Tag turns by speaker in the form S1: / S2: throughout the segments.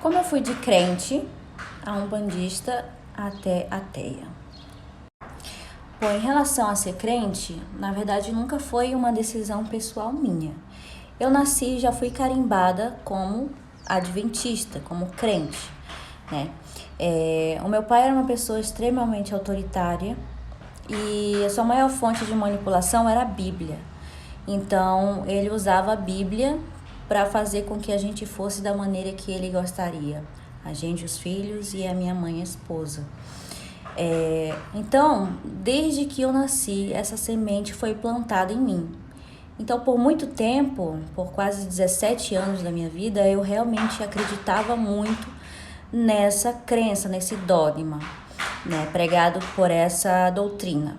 S1: Como eu fui de crente a umbandista até ateia? Bom, em relação a ser crente, na verdade nunca foi uma decisão pessoal minha. Eu nasci e já fui carimbada como adventista, como crente, né? O meu pai era uma pessoa extremamente autoritária e a sua maior fonte de manipulação era a Bíblia. Então, ele usava a Bíblia para fazer com que a gente fosse da maneira que ele gostaria. A gente, os filhos, e a minha mãe, a esposa. Então, desde que eu nasci, essa semente foi plantada em mim. Então, por muito tempo, por quase 17 anos da minha vida, eu realmente acreditava muito nessa crença, nesse dogma, né, pregado por essa doutrina.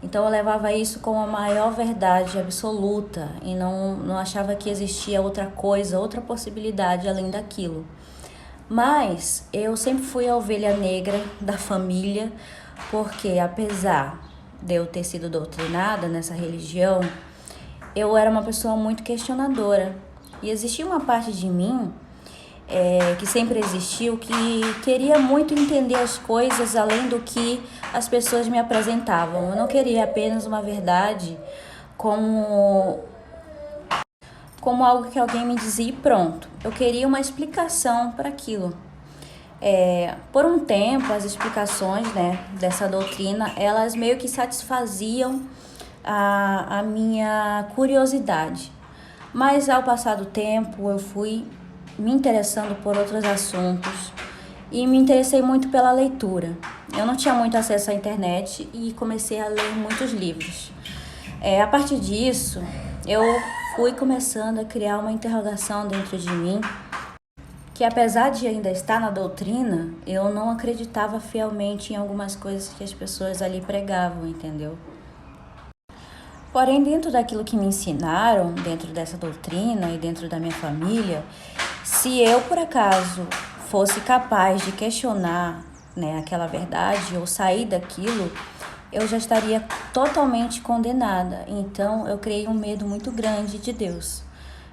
S1: Então eu levava isso como a maior verdade absoluta e não achava que existia outra coisa, outra possibilidade além daquilo. Mas eu sempre fui a ovelha negra da família, porque apesar de eu ter sido doutrinada nessa religião, eu era uma pessoa muito questionadora. E existia uma parte de mim que sempre existiu, que queria muito entender as coisas além do que as pessoas me apresentavam. Eu não queria apenas uma verdade como algo que alguém me dizia e pronto. Eu queria uma explicação para aquilo. Por um tempo, as explicações, né, dessa doutrina, elas meio que satisfaziam a minha curiosidade. Mas ao passar do tempo, eu fui me interessando por outros assuntos e me interessei muito pela leitura. Eu não tinha muito acesso à internet e comecei a ler muitos livros. A partir disso, eu fui começando a criar uma interrogação dentro de mim, que apesar de ainda estar na doutrina, eu não acreditava fielmente em algumas coisas que as pessoas ali pregavam, entendeu? Porém, dentro daquilo que me ensinaram, dentro dessa doutrina e dentro da minha família, se eu, por acaso, fosse capaz de questionar, né, aquela verdade ou sair daquilo, eu já estaria totalmente condenada. Então, eu criei um medo muito grande de Deus,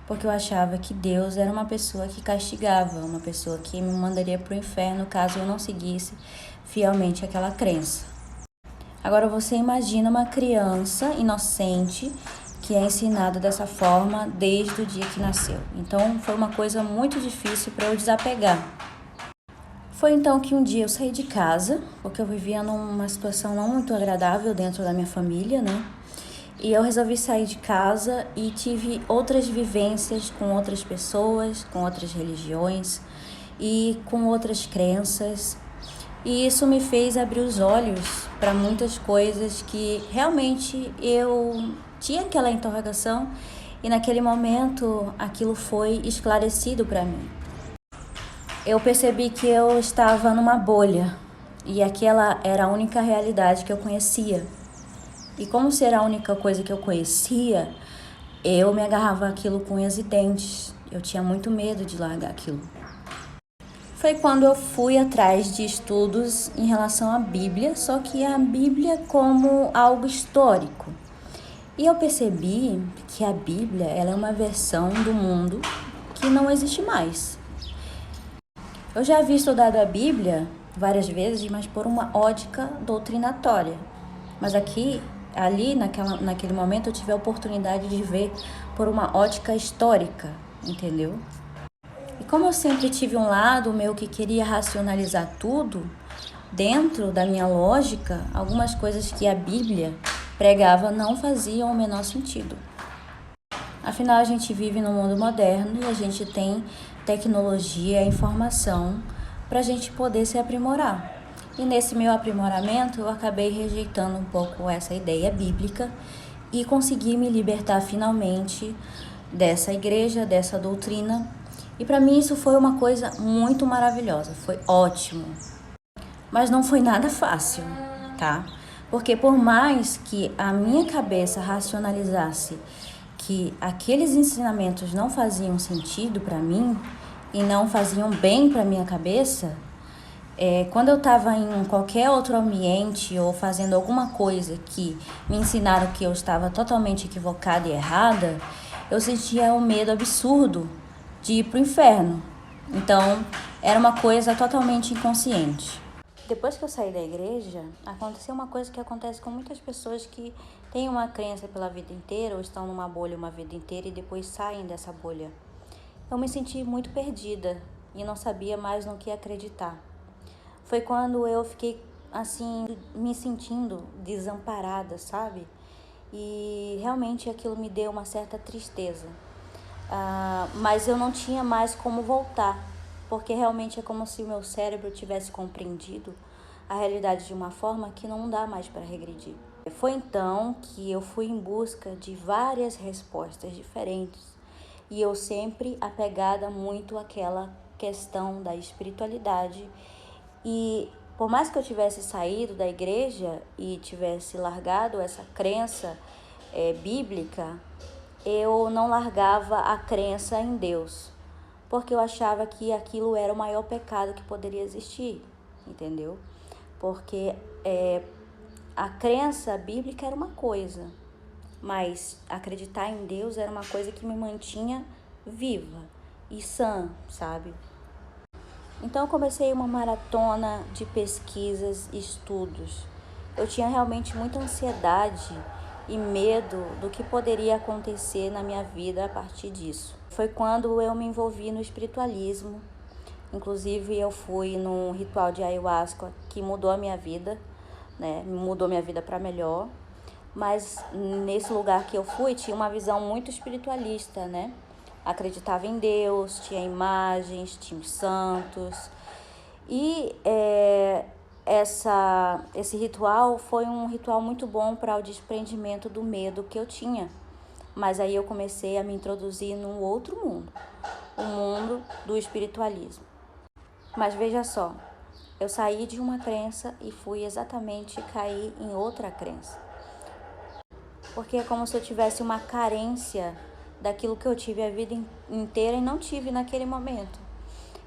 S1: porque eu achava que Deus era uma pessoa que castigava, uma pessoa que me mandaria para o inferno caso eu não seguisse fielmente aquela crença. Agora você imagina uma criança inocente que é ensinada dessa forma desde o dia que nasceu. Então foi uma coisa muito difícil para eu desapegar. Foi então que um dia eu saí de casa, porque eu vivia numa situação não muito agradável dentro da minha família, né? E eu resolvi sair de casa e tive outras vivências com outras pessoas, com outras religiões e com outras crenças. E isso me fez abrir os olhos para muitas coisas que realmente eu tinha aquela interrogação e naquele momento aquilo foi esclarecido para mim. Eu percebi que eu estava numa bolha e aquela era a única realidade que eu conhecia. E como ser a única coisa que eu conhecia, eu me agarrava àquilo com unhas e dentes. Eu tinha muito medo de largar aquilo. Foi quando eu fui atrás de estudos em relação à Bíblia, só que a Bíblia como algo histórico. E eu percebi que a Bíblia ela é uma versão do mundo que não existe mais. Eu já havia estudado a Bíblia várias vezes, mas por uma ótica doutrinatória. Mas naquele momento, eu tive a oportunidade de ver por uma ótica histórica, entendeu? E como eu sempre tive um lado meu que queria racionalizar tudo, dentro da minha lógica, algumas coisas que a Bíblia pregava não faziam o menor sentido. Afinal, a gente vive num mundo moderno e a gente tem tecnologia e informação para a gente poder se aprimorar. E nesse meu aprimoramento, eu acabei rejeitando um pouco essa ideia bíblica e consegui me libertar finalmente dessa igreja, dessa doutrina. E para mim isso foi uma coisa muito maravilhosa, foi ótimo. Mas não foi nada fácil, tá? Porque por mais que a minha cabeça racionalizasse que aqueles ensinamentos não faziam sentido para mim e não faziam bem para minha cabeça, quando eu estava em qualquer outro ambiente ou fazendo alguma coisa que me ensinaram que eu estava totalmente equivocada e errada, eu sentia um medo absurdo de ir pro inferno. Então, Era uma coisa totalmente inconsciente. Depois que eu saí da igreja, aconteceu uma coisa que acontece com muitas pessoas que têm uma crença pela vida inteira ou estão numa bolha uma vida inteira e depois saem dessa bolha. Eu me senti muito perdida e não sabia mais no que acreditar. Foi quando eu fiquei assim, me sentindo desamparada, sabe? E realmente aquilo me deu uma certa tristeza. Mas eu não tinha mais como voltar, porque realmente é como se o meu cérebro tivesse compreendido a realidade de uma forma que não dá mais para regredir. Foi então que eu fui em busca de várias respostas diferentes e eu sempre apegada muito àquela questão da espiritualidade. E por mais que eu tivesse saído da igreja e tivesse largado essa crença bíblica, eu não largava a crença em Deus, porque eu achava que aquilo era o maior pecado que poderia existir, entendeu? Porque a crença bíblica era uma coisa, mas acreditar em Deus era uma coisa que me mantinha viva e sã, sabe? Então eu comecei uma maratona de pesquisas e estudos. Eu tinha realmente muita ansiedade e medo do que poderia acontecer na minha vida a partir disso. Foi quando eu me envolvi no espiritualismo. Inclusive eu fui num ritual de ayahuasca que mudou a minha vida, né? Mudou minha vida para melhor. Mas nesse lugar que eu fui tinha uma visão muito espiritualista, né? Acreditava em Deus, tinha imagens, tinha os santos. E esse ritual foi um ritual muito bom para o desprendimento do medo que eu tinha. Mas aí eu comecei a me introduzir num outro mundo, o mundo do espiritualismo. Mas veja só, eu saí de uma crença e fui exatamente cair em outra crença. Porque é como se eu tivesse uma carência daquilo que eu tive a vida inteira e não tive naquele momento.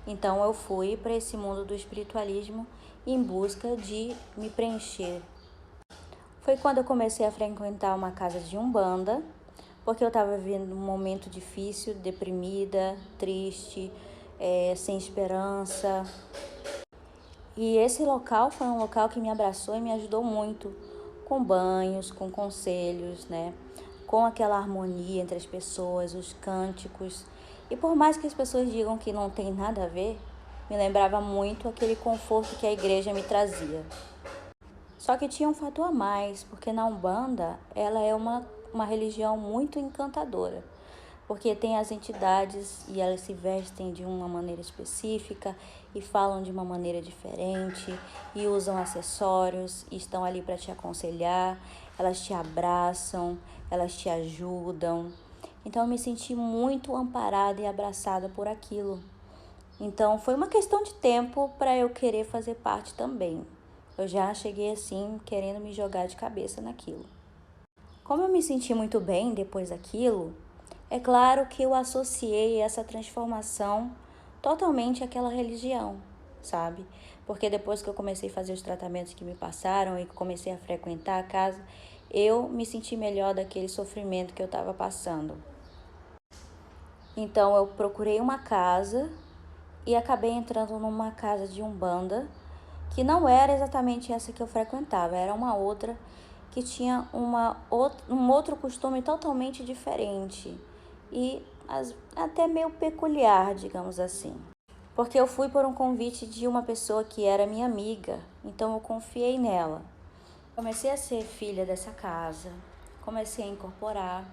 S1: Então eu fui para esse mundo do espiritualismo em busca de me preencher. Foi quando eu comecei a frequentar uma casa de umbanda, porque eu estava vivendo um momento difícil, deprimida, triste, sem esperança. E esse local foi um local que me abraçou e me ajudou muito, com banhos, com conselhos, né? Com aquela harmonia entre as pessoas, os cânticos. E por mais que as pessoas digam que não tem nada a ver, me lembrava muito aquele conforto que a igreja me trazia. Só que tinha um fator a mais, porque na Umbanda ela é uma religião muito encantadora, porque tem as entidades e elas se vestem de uma maneira específica e falam de uma maneira diferente e usam acessórios e estão ali para te aconselhar, elas te abraçam, elas te ajudam. Então eu me senti muito amparada e abraçada por aquilo. Então foi uma questão de tempo para eu querer fazer parte também. Eu já cheguei assim, querendo me jogar de cabeça naquilo. Como eu me senti muito bem depois daquilo, é claro que eu associei essa transformação totalmente àquela religião, sabe? Porque depois que eu comecei a fazer os tratamentos que me passaram e comecei a frequentar a casa, eu me senti melhor daquele sofrimento que eu estava passando. Então eu procurei uma casa e acabei entrando numa casa de umbanda, que não era exatamente essa que eu frequentava, era uma outra que tinha um outro costume totalmente diferente e até meio peculiar, digamos assim. Porque eu fui por um convite de uma pessoa que era minha amiga, então eu confiei nela. Comecei a ser filha dessa casa, comecei a incorporar,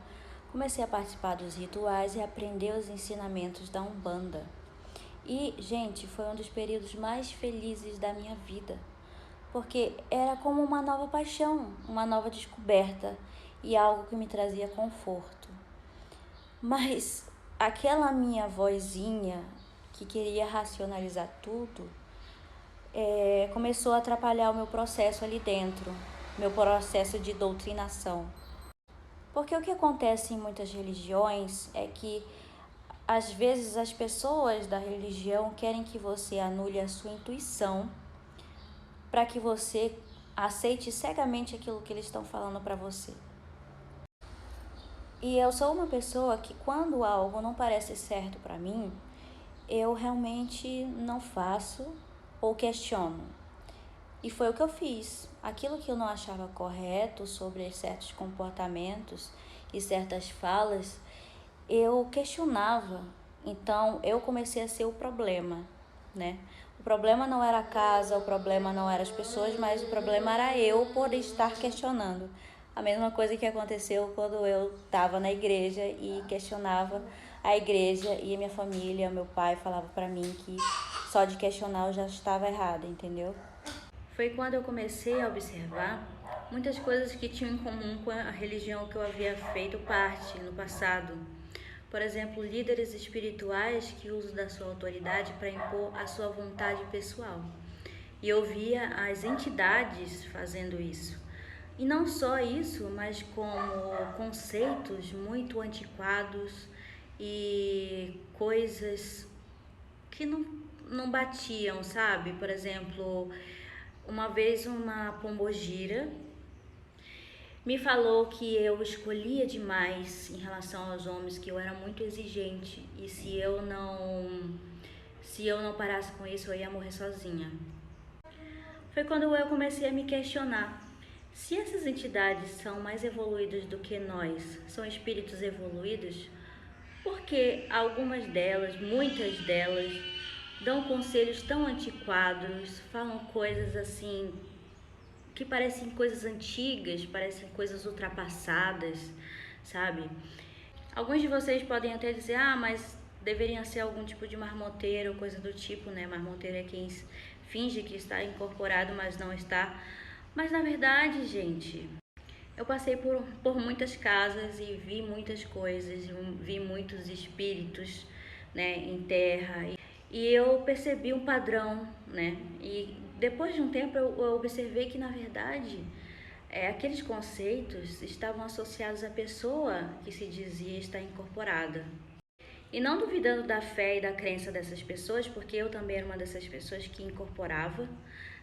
S1: comecei a participar dos rituais e aprender os ensinamentos da Umbanda. E, gente, foi um dos períodos mais felizes da minha vida, porque era como uma nova paixão, uma nova descoberta e algo que me trazia conforto. Mas aquela minha vozinha que queria racionalizar tudo, começou a atrapalhar o meu processo ali dentro, meu processo de doutrinação. Porque o que acontece em muitas religiões é que às vezes as pessoas da religião querem que você anule a sua intuição para que você aceite cegamente aquilo que eles estão falando para você. E eu sou uma pessoa que quando algo não parece certo para mim, eu realmente não faço ou questiono. E foi o que eu fiz. Aquilo que eu não achava correto sobre certos comportamentos e certas falas, eu questionava. Então eu comecei a ser o problema, né? O problema não era a casa, o problema não eram as pessoas, mas o problema era eu por estar questionando. A mesma coisa que aconteceu quando eu estava na igreja e questionava a igreja e a minha família, meu pai falava para mim que só de questionar eu já estava errada, entendeu? Foi quando eu comecei a observar muitas coisas que tinham em comum com a religião que eu havia feito parte no passado. Por exemplo, líderes espirituais que usam da sua autoridade para impor a sua vontade pessoal. E eu via as entidades fazendo isso. E não só isso, mas como conceitos muito antiquados e coisas que não batiam, sabe? Por exemplo, uma vez uma pombogira me falou que eu escolhia demais em relação aos homens, que eu era muito exigente e se eu não parasse com isso eu ia morrer sozinha. Foi quando eu comecei a me questionar. Se essas entidades são mais evoluídas do que nós, são espíritos evoluídos, por que algumas delas, muitas delas, dão conselhos tão antiquados, falam coisas assim que parecem coisas antigas, parecem coisas ultrapassadas, sabe? Alguns de vocês podem até dizer, mas deveria ser algum tipo de marmoteiro, coisa do tipo, né? Marmoteiro é quem finge que está incorporado, mas não está. Mas na verdade, gente, eu passei por muitas casas e vi muitas coisas, vi muitos espíritos, né, em terra. E eu percebi um padrão, né? E depois de um tempo eu observei que, na verdade, aqueles conceitos estavam associados à pessoa que se dizia estar incorporada. E não duvidando da fé e da crença dessas pessoas, porque eu também era uma dessas pessoas que incorporava,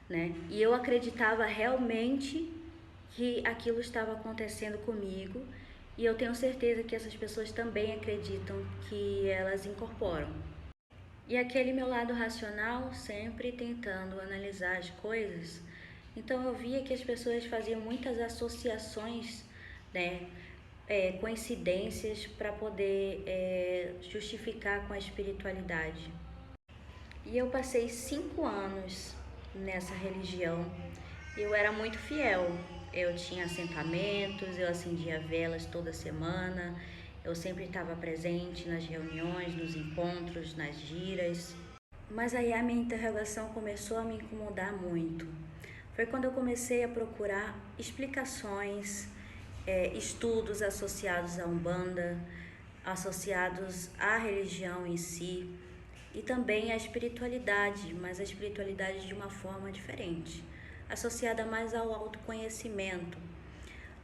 S1: né? E eu acreditava realmente que aquilo estava acontecendo comigo, e eu tenho certeza que essas pessoas também acreditam que elas incorporam. E aquele meu lado racional sempre tentando analisar as coisas, então eu via que as pessoas faziam muitas associações, né, coincidências para poder justificar com a espiritualidade. E eu passei 5 anos nessa religião. Eu era muito fiel. Eu tinha assentamentos, eu acendia velas toda semana, eu sempre estava presente nas reuniões, nos encontros, nas giras. Mas aí a minha interrogação começou a me incomodar muito. Foi quando eu comecei a procurar explicações, estudos associados à Umbanda, associados à religião em si e também à espiritualidade, mas a espiritualidade de uma forma diferente, associada mais ao autoconhecimento.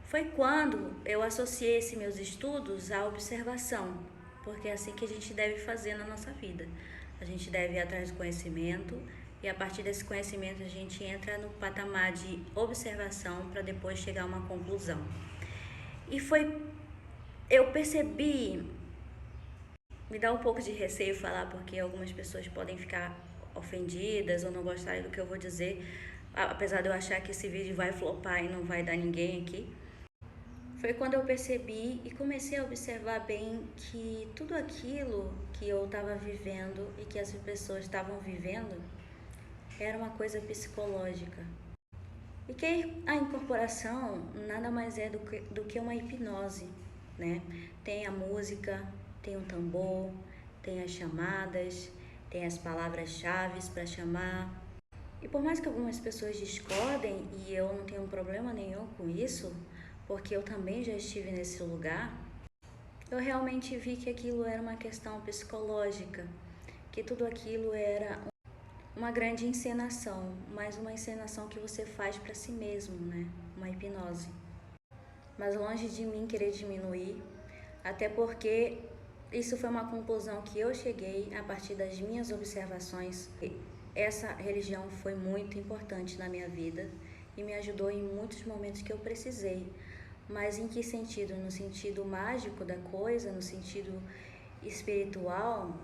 S1: Foi quando eu associei esses meus estudos à observação, porque é assim que a gente deve fazer na nossa vida. A gente deve ir atrás do conhecimento e a partir desse conhecimento a gente entra no patamar de observação para depois chegar a uma conclusão. E eu percebi, me dá um pouco de receio falar porque algumas pessoas podem ficar ofendidas ou não gostarem do que eu vou dizer, apesar de eu achar que esse vídeo vai flopar e não vai dar ninguém aqui. Foi quando eu percebi e comecei a observar bem que tudo aquilo que eu estava vivendo e que as pessoas estavam vivendo era uma coisa psicológica. E que a incorporação nada mais é do que uma hipnose, né? Tem a música, tem o tambor, tem as chamadas, tem as palavras-chave para chamar. E por mais que algumas pessoas discordem, e eu não tenho problema nenhum com isso, porque eu também já estive nesse lugar, eu realmente vi que aquilo era uma questão psicológica, que tudo aquilo era uma grande encenação, mas uma encenação que você faz para si mesmo, né? Uma hipnose. Mas longe de mim querer diminuir, até porque isso foi uma conclusão que eu cheguei a partir das minhas observações. Essa religião foi muito importante na minha vida e me ajudou em muitos momentos que eu precisei. Mas em que sentido? No sentido mágico da coisa, no sentido espiritual?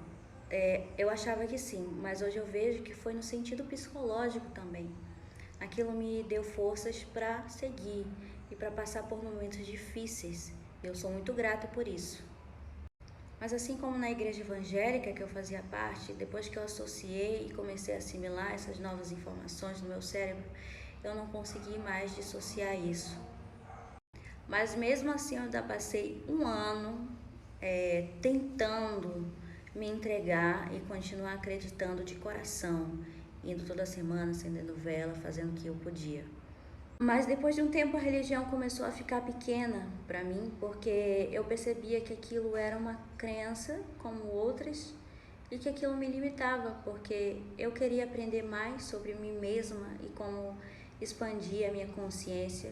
S1: Eu achava que sim, mas hoje eu vejo que foi no sentido psicológico também. Aquilo me deu forças para seguir e para passar por momentos difíceis. Eu sou muito grata por isso. Mas assim como na igreja evangélica que eu fazia parte, depois que eu associei e comecei a assimilar essas novas informações no meu cérebro, eu não consegui mais dissociar isso. Mas mesmo assim eu ainda passei um ano tentando me entregar e continuar acreditando de coração, indo toda semana, acendendo vela, fazendo o que eu podia. Mas depois de um tempo a religião começou a ficar pequena para mim, porque eu percebia que aquilo era uma crença como outras e que aquilo me limitava, porque eu queria aprender mais sobre mim mesma e como expandir a minha consciência.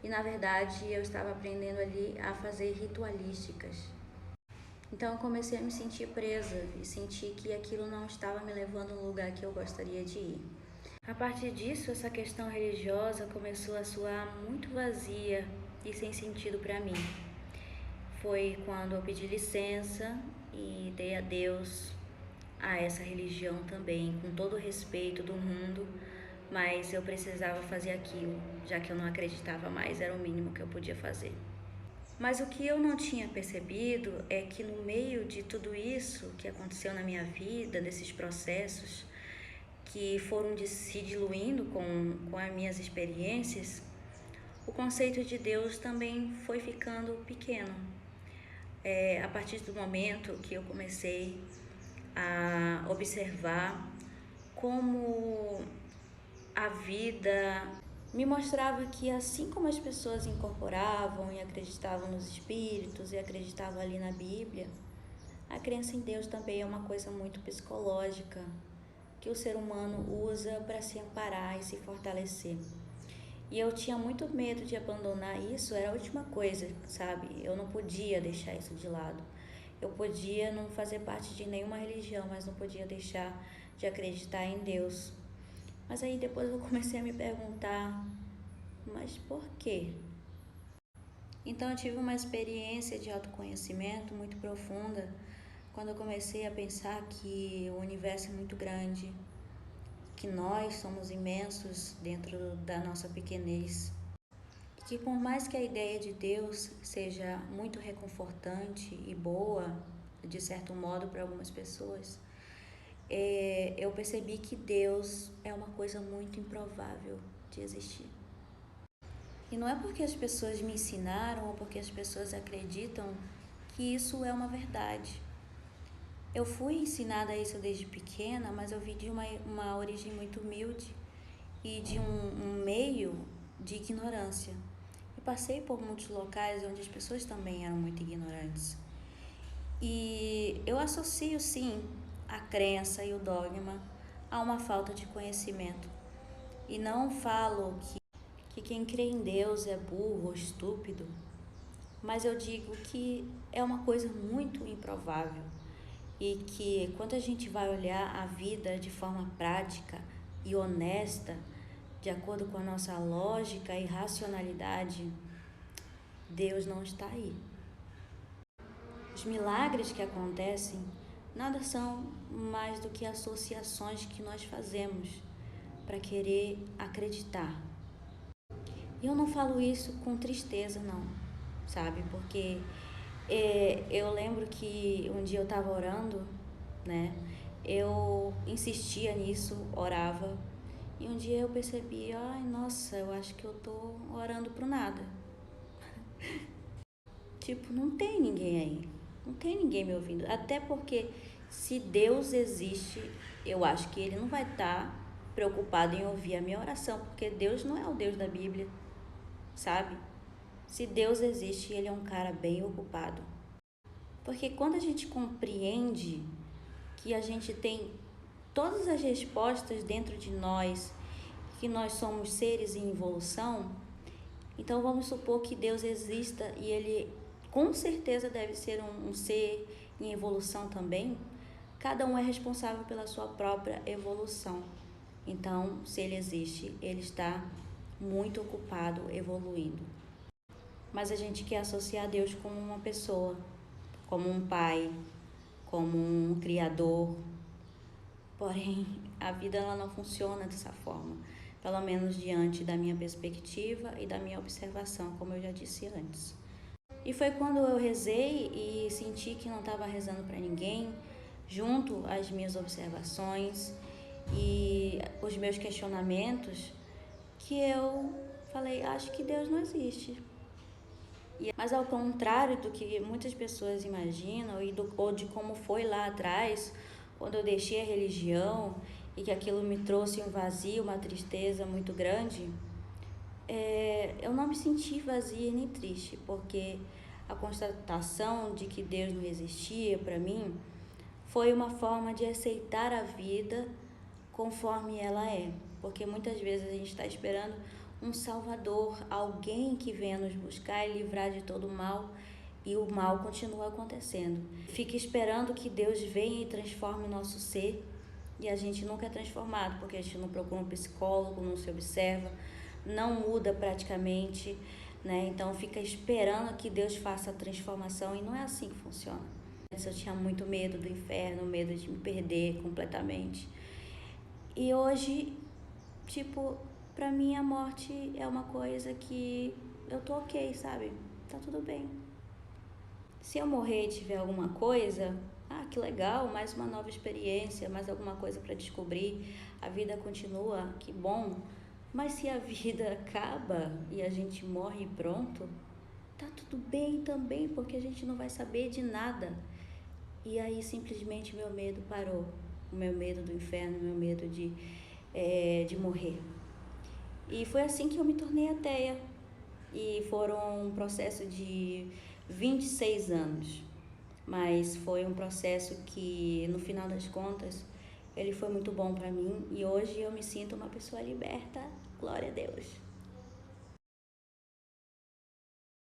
S1: E na verdade eu estava aprendendo ali a fazer ritualísticas. Então eu comecei a me sentir presa e senti que aquilo não estava me levando no lugar que eu gostaria de ir. A partir disso, essa questão religiosa começou a soar muito vazia e sem sentido para mim. Foi quando eu pedi licença e dei adeus a essa religião também, com todo o respeito do mundo, mas eu precisava fazer aquilo, já que eu não acreditava mais, era o mínimo que eu podia fazer. Mas o que eu não tinha percebido é que no meio de tudo isso que aconteceu na minha vida, desses processos que foram se diluindo com as minhas experiências, o conceito de Deus também foi ficando pequeno. A partir do momento que eu comecei a observar como a vida me mostrava que assim como as pessoas incorporavam e acreditavam nos espíritos e acreditavam ali na Bíblia, a crença em Deus também é uma coisa muito psicológica que o ser humano usa para se amparar e se fortalecer. E eu tinha muito medo de abandonar isso, era a última coisa, sabe? Eu não podia deixar isso de lado. Eu podia não fazer parte de nenhuma religião, mas não podia deixar de acreditar em Deus. Mas aí depois eu comecei a me perguntar, mas por quê? Então eu tive uma experiência de autoconhecimento muito profunda quando eu comecei a pensar que o universo é muito grande, que nós somos imensos dentro da nossa pequenez. E que por mais que a ideia de Deus seja muito reconfortante e boa, de certo modo para algumas pessoas, eu percebi que Deus é uma coisa muito improvável de existir. E não é porque as pessoas me ensinaram ou porque as pessoas acreditam que isso é uma verdade. Eu fui ensinada isso desde pequena, mas eu vim de uma origem muito humilde e de um meio de ignorância. E passei por muitos locais onde as pessoas também eram muito ignorantes. E eu associo, sim, a crença e o dogma a uma falta de conhecimento. E não falo que quem crê em Deus é burro ou estúpido, mas eu digo que é uma coisa muito improvável e que quando a gente vai olhar a vida de forma prática e honesta, de acordo com a nossa lógica e racionalidade, Deus não está aí. Os milagres que acontecem nada são mais do que associações que nós fazemos para querer acreditar. E eu não falo isso com tristeza, não, sabe? Porque eu lembro que um dia eu estava orando, né? Eu insistia nisso, orava, e um dia eu percebi, ai, nossa, eu acho que eu tô orando pro nada. Tipo, não tem ninguém aí, não tem ninguém me ouvindo. Até porque se Deus existe, eu acho que Ele não vai estar preocupado em ouvir a minha oração, porque Deus não é o Deus da Bíblia, sabe? Se Deus existe, Ele é um cara bem ocupado. Porque quando a gente compreende que a gente tem todas as respostas dentro de nós, que nós somos seres em evolução, então vamos supor que Deus exista e Ele com certeza deve ser um ser em evolução também. Cada um é responsável pela sua própria evolução. Então, se Ele existe, Ele está muito ocupado evoluindo. Mas a gente quer associar Deus como uma pessoa, como um pai, como um criador. Porém, a vida ela não funciona dessa forma, pelo menos diante da minha perspectiva e da minha observação, como eu já disse antes. E foi quando eu rezei e senti que não estava rezando para ninguém, junto às minhas observações e os meus questionamentos, que eu falei, acho que Deus não existe. Mas ao contrário do que muitas pessoas imaginam ou de como foi lá atrás, quando eu deixei a religião e que aquilo me trouxe um vazio, uma tristeza muito grande, eu não me senti vazia nem triste, porque a constatação de que Deus não existia para mim foi uma forma de aceitar a vida conforme ela é, porque muitas vezes a gente está esperando um salvador, alguém que venha nos buscar e livrar de todo o mal, e o mal continua acontecendo. Fica esperando que Deus venha e transforme o nosso ser, e a gente nunca é transformado, porque a gente não procura um psicólogo, não se observa, não muda praticamente, né? Então fica esperando que Deus faça a transformação, e não é assim que funciona. Eu tinha muito medo do inferno, medo de me perder completamente. E hoje, pra mim a morte é uma coisa que eu tô ok, sabe? Tá tudo bem. Se eu morrer e tiver alguma coisa, que legal, mais uma nova experiência, mais alguma coisa para descobrir, a vida continua, que bom. Mas se a vida acaba e a gente morre e pronto, tá tudo bem também, porque a gente não vai saber de nada. E aí simplesmente meu medo parou. O meu medo do inferno, o meu medo de morrer. E foi assim que eu me tornei ateia. E foram um processo de 26 anos. Mas foi um processo que, no final das contas, ele foi muito bom para mim. E hoje eu me sinto uma pessoa liberta. Glória a Deus.